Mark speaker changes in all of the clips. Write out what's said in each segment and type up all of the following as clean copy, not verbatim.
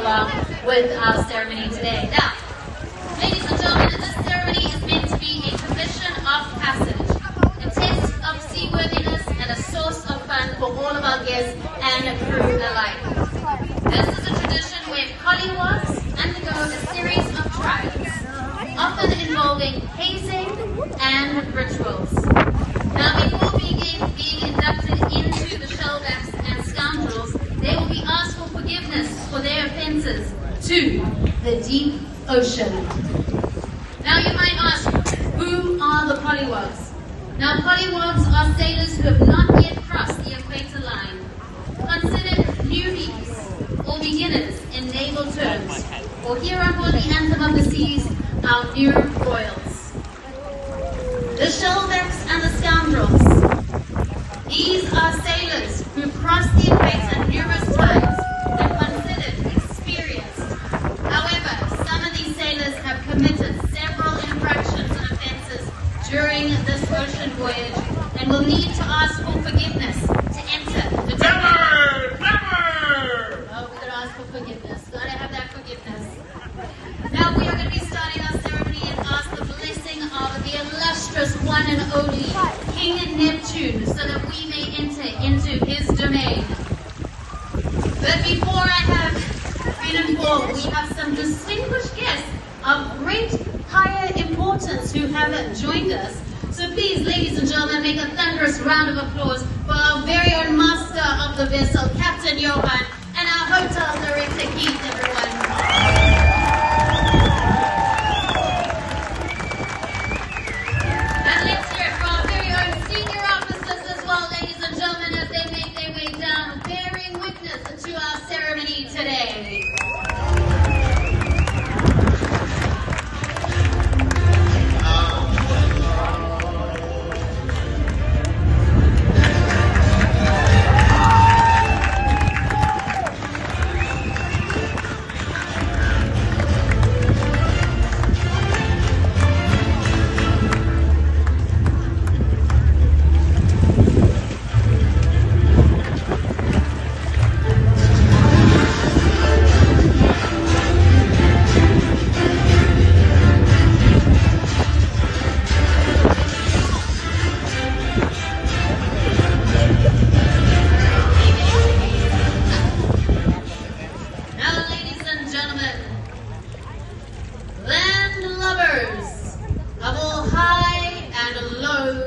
Speaker 1: along with our ceremony today. Now, ladies and gentlemen, this ceremony is meant to be a commission of passage, a test of seaworthiness, and a source of fun for all of our guests and crew alike. This is a tradition where polywags undergo a series of trials, often involving hazing and rituals. Now, before being inducted into the shellbacks and scoundrels, they will be asked for forgiveness for their offences to the deep ocean. Now, you might ask, who are the polywags? Now, polywags are sailors who have not yet crossed the equator line, considered newbies or beginners in naval terms, or here on board the Anthem of the Seas, our new royals. The shellbacks and the scoundrels. These are sailors who crossed the equator numerous times and considered experienced. However, some of these sailors have committed several infractions and offences during this ocean voyage and will need to ask for forgiveness to enter the
Speaker 2: Never! Never!
Speaker 1: Oh, we're going to ask for forgiveness. Got to have that forgiveness. Now, we are going to be starting our ceremony and ask the blessing of the illustrious one and only King Neptune so that we may enter into his domain. But before I have been informed, we have some distinguished guests of great higher importance who have joined us. So please, ladies and gentlemen, make a thunderous round of applause for our very own master of the vessel, Captain Johan, and our hotel director, Keith, everyone. Today.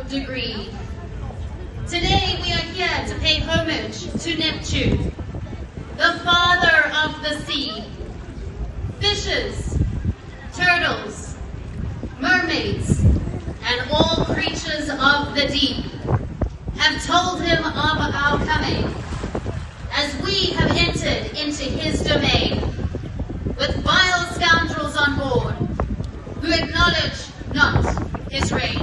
Speaker 1: Degree. Today we are here to pay homage to Neptune, the father of the sea. Fishes, turtles, mermaids, and all creatures of the deep have told him of our coming, as we have entered into his domain, with vile scoundrels on board, who acknowledge not his reign.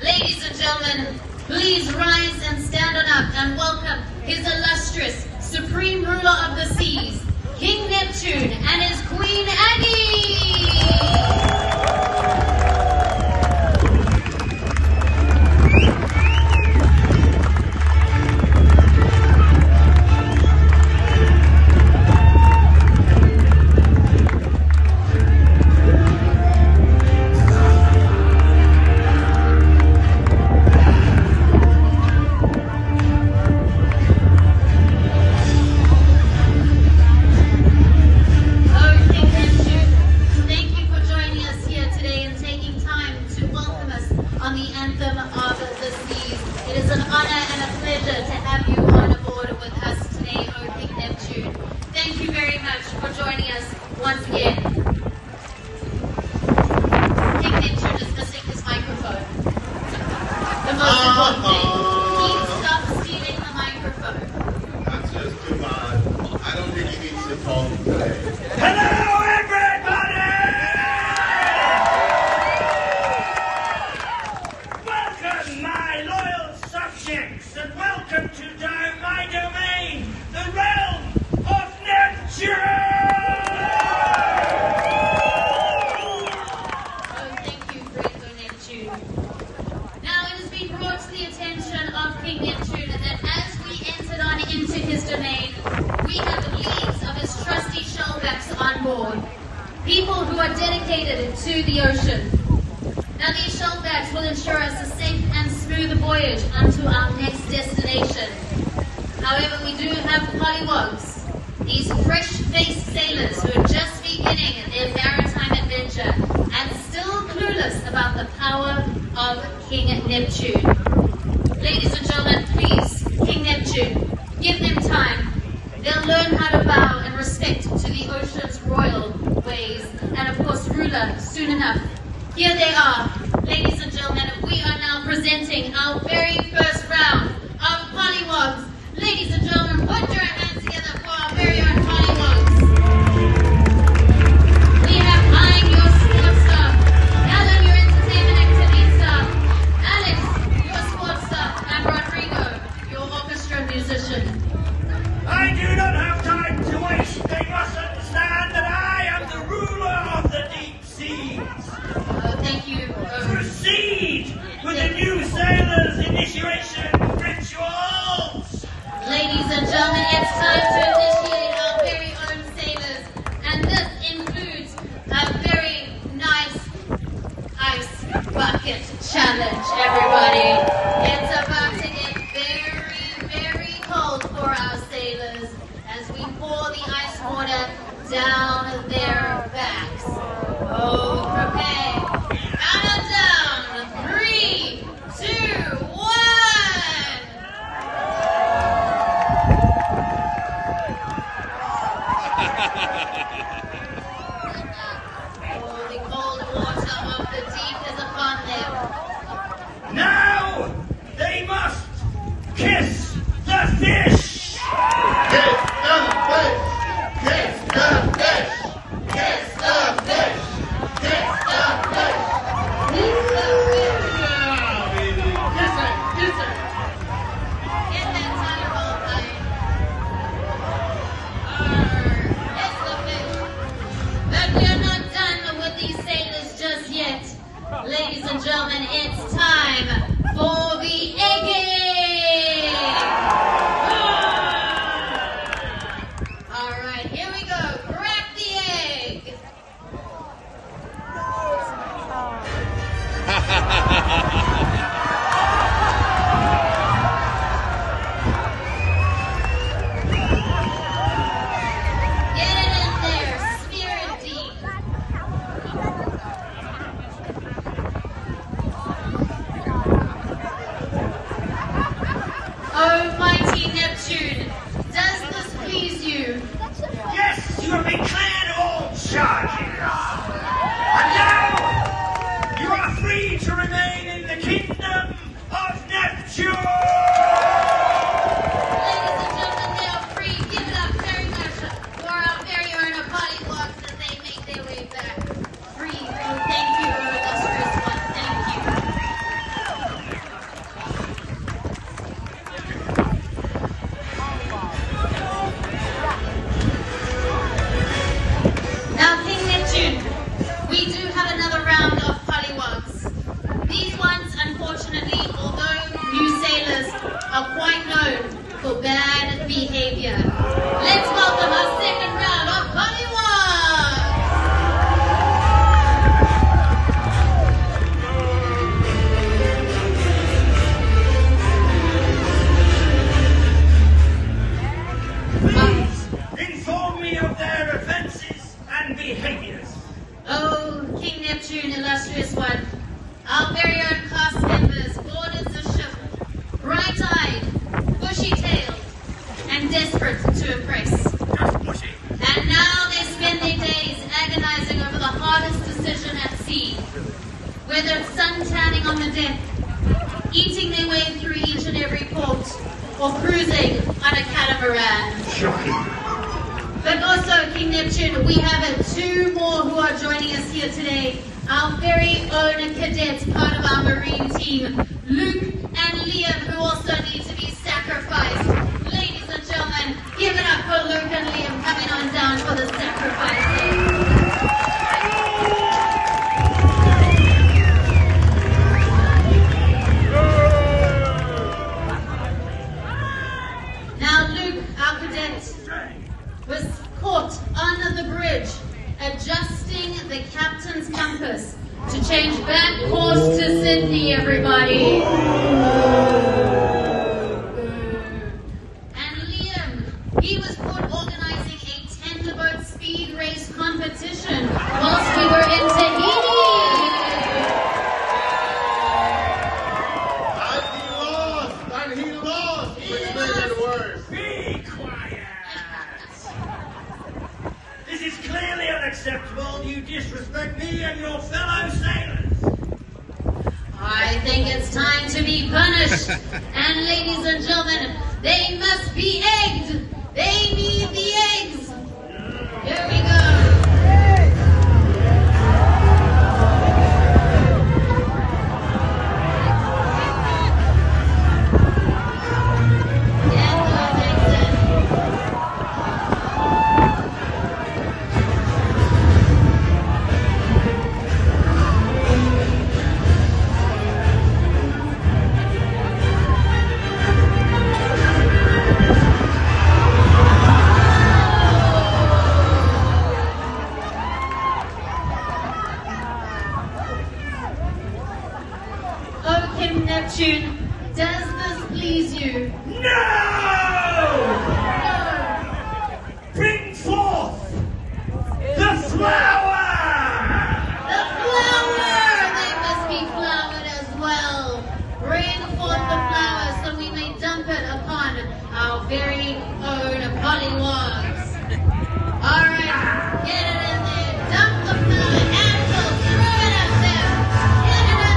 Speaker 1: Ladies and gentlemen, please rise and stand on up and welcome his illustrious supreme ruler of the seas, King Neptune and his Queen Aggie! polywags on board. People who are dedicated to the ocean. Now these shell bags will ensure us a safe and smooth voyage onto our next destination. However, we do have polywags, these fresh-faced sailors who are just beginning their maritime adventure and still clueless about the power of King Neptune. Ladies and gentlemen, please, King Neptune, give them time. They'll learn how to bow in respect to the ocean's royal ways and, of course, ruler soon enough. Here they are. Ladies and gentlemen, we are now presenting our very first round of polywags. Ladies and gentlemen, put your hands together for our very own polywags. We have Hein, your sports staff. Alan, your entertainment activity staff. Alex, your sports staff. And Rodrigo, your orchestra musician.
Speaker 2: I do not have time to waste. They must understand that I am the ruler of the deep seas.
Speaker 1: Thank you.
Speaker 2: Proceed with the new sailors' initiation rituals.
Speaker 1: Ladies and gentlemen, it's time to initiate our very own sailors. And this includes a very nice ice bucket challenge, everybody. It's about to get very, very cold for our sailors as we pour the ice water down their backs. Oh, prepare. Countdown. 3, 2, 1. Oh, the cold water of the deep is upon them.
Speaker 2: Now they must kiss the fish.
Speaker 3: Kiss the fish! Kiss the fish! Kiss the fish! Kiss the fish! Yeah, baby! Kiss it! Kiss it!
Speaker 1: Get that tiny ball playing. It's the fish. But we're not done with these sailors just yet. Ladies and gentlemen, it's time for the egg. All right, here we go. Crack the egg. Get it in there. Smear it deep. Oh, mighty Neptune, does this please you?
Speaker 2: Yes, you have been cleared of all charges. And now you are free to remain in the kingdom of Neptune.
Speaker 1: Ladies and gentlemen, they are free. Give it up very much for our very own polywags as they make their way back. Free. Oh, thank you, illustrious one. Thank you. Now, King Neptune, we do have another round of polywags. These ones, unfortunately, although new sailors, are quite known for bad behavior. Let's welcome our second round of polywags.
Speaker 2: Please inform me of their offences and behaviours.
Speaker 1: Oh, King Neptune, illustrious one, our very own cast members boarded the ship, bright-eyed, bushy-tailed, and desperate to impress.
Speaker 2: Just bushy.
Speaker 1: And now they spend their days agonizing over the hardest decision at sea, whether it's sun tanning on the deck, eating their way through each and every port, or cruising on a catamaran.
Speaker 2: Shocking.
Speaker 1: But also, King Neptune, we have two more who are joining us here today. Our very own cadets, part of our marine team, Luke and Liam, who also need to be sacrificed. Ladies and gentlemen, give it up for Luke and Liam coming on down for the sacrificing. Now Luke, our cadet, was caught on the bridge the captain's compass to change back course to Sydney, everybody. And Liam, he was caught organizing a tenderboat speed race competition whilst we were in Tahiti.
Speaker 3: And he lost, which made it worse.
Speaker 2: Be quiet! This is clearly unacceptable. You disrespect me and your fellow sailors.
Speaker 1: I think it's time to be punished. And ladies and gentlemen, they must be egged. They need the eggs. Here we go. Neptune, does this please you?
Speaker 2: No! Bring forth the flower!
Speaker 1: The flower! They must be flowered as well. Bring forth the flower so we may dump it upon our very own polywags. Alright, get it in there. Dump the flower and we'll throw it up there. Get it in there.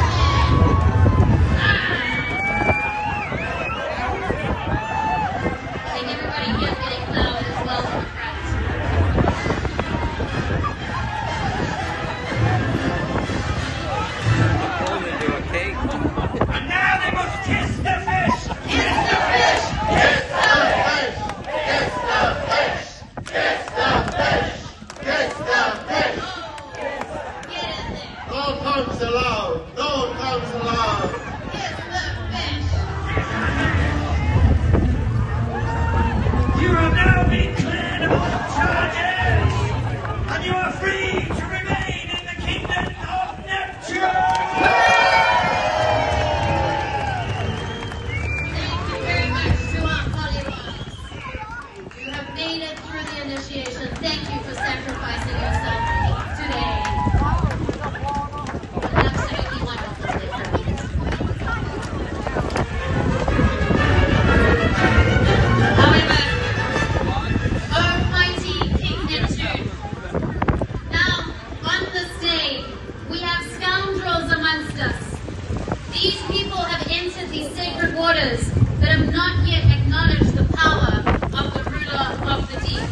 Speaker 1: These people have entered these sacred waters, but have not yet acknowledged the power of the ruler of the deep.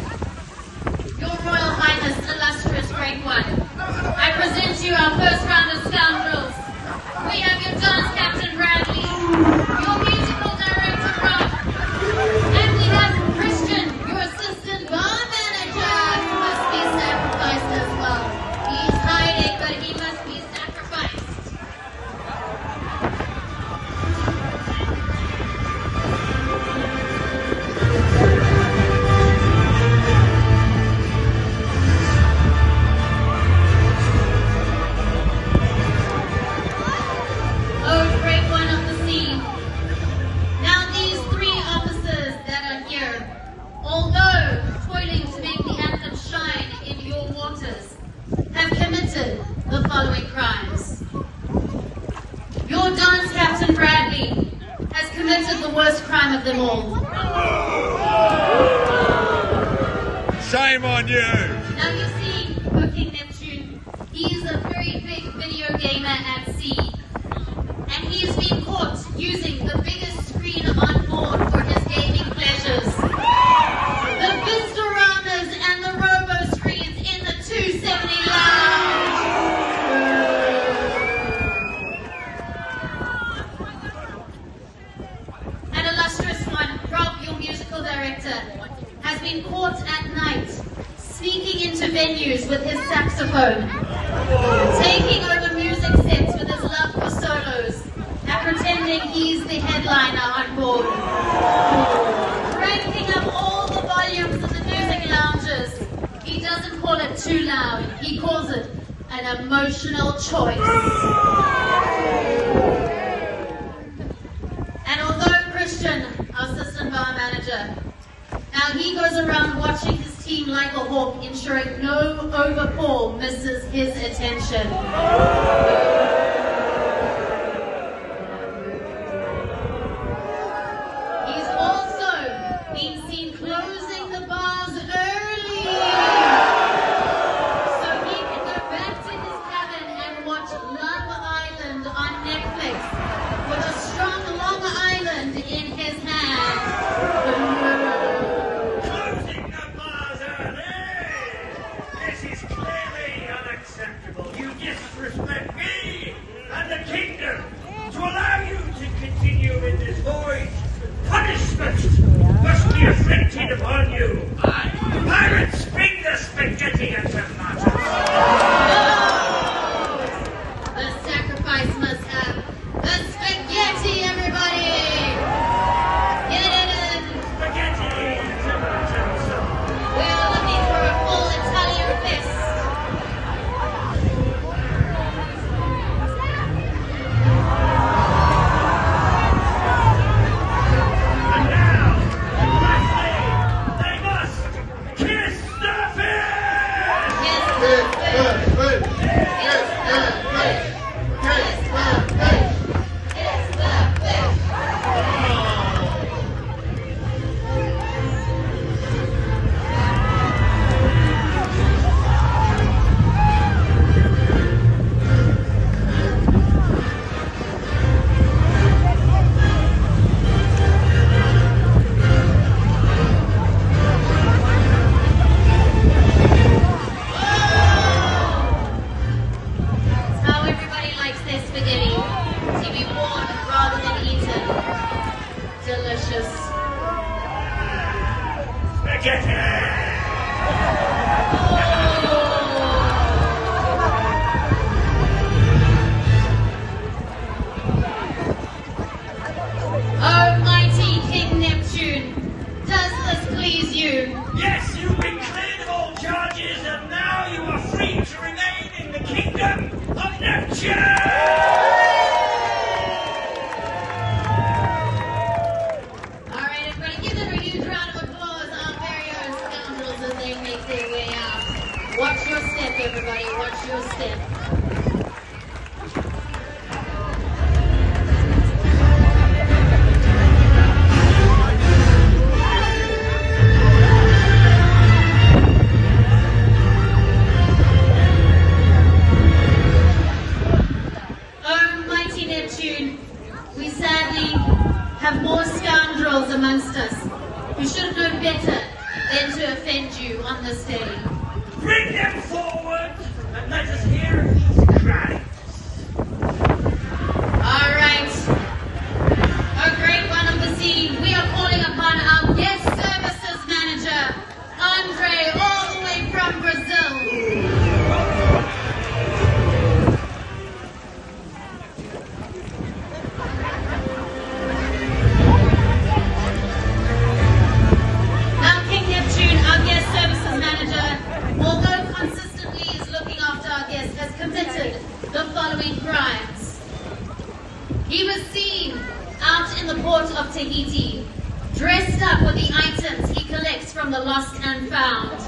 Speaker 1: Your Royal Highness, illustrious Great One, I present to you our first round of scoundrels. We have your dance captain Bradley, your musical director Rob, and we have Christian, your assistant bar manager, who must be sacrificed as well. He's hiding, but he must be sacrificed. The following crimes. Your dance captain Bradley has committed the worst crime of them all.
Speaker 4: Shame on you!
Speaker 1: Now you see, O King Neptune, he is a very big video gamer at sea, and he has been caught using the biggest screen on board for his gaming pleasures. The Vistoramas and the Robo screens in the 270 lounge. An illustrious one, Rob, your musical director, has been caught at night sneaking into venues with his saxophone, taking over music sets with his love for solos, and pretending he's the headliner on board. Cranking up all the volumes of the music lounges. He doesn't call it too loud, he calls it an emotional choice. And although Christian, our assistant bar manager, now he goes around watching his team like a hawk, ensuring no overpour misses his attention. He's also been seen closing the bars early, so he can go back to his cabin and watch Love Island on Netflix with a strong Long Island in his hand.
Speaker 2: Closing the bars early! This is clearly unacceptable. You disrespect me and the kingdom. To allow you to continue in this voyage, punishment must be inflicted upon you. Pirates, bring the spaghetti and tomatoes.
Speaker 1: The sacrifice must have the spaghetti, everybody! Get it in!
Speaker 2: Spaghetti and tomatoes.
Speaker 1: We're looking for a full Italian fist.
Speaker 2: And now, lastly, they must kiss the fish!
Speaker 1: Kiss
Speaker 3: Kiss
Speaker 1: the
Speaker 3: the
Speaker 1: fish!
Speaker 3: fish. Kiss the fish. Kiss the fish.
Speaker 1: Kiss the fish! It's how everybody likes their spaghetti. To be warmed rather than eaten. Delicious.
Speaker 2: Spaghetti!
Speaker 1: Almighty King Neptune, does this please you?
Speaker 2: Yes, you've been cleared of all charges, and now you are free to remain in the kingdom of Neptune!
Speaker 1: Alright, everybody, give them a huge round of applause, our very own scoundrels, as they make their way out. Watch your step, everybody, watch your step. Almighty Neptune, we sadly have more scoundrels amongst us who should have known better than to offend you on this day.
Speaker 2: Bring them forward, and let us hear of these crimes.
Speaker 1: Alright, a great one of the sea, we are calling upon our guest services manager, Andre, all the way from Brazil. Now, King Neptune, our guest services manager, although consistently is looking after our guests, has committed the following crimes. He was seen out in the port of Tahiti, dressed up with the items he collects from the lost and found.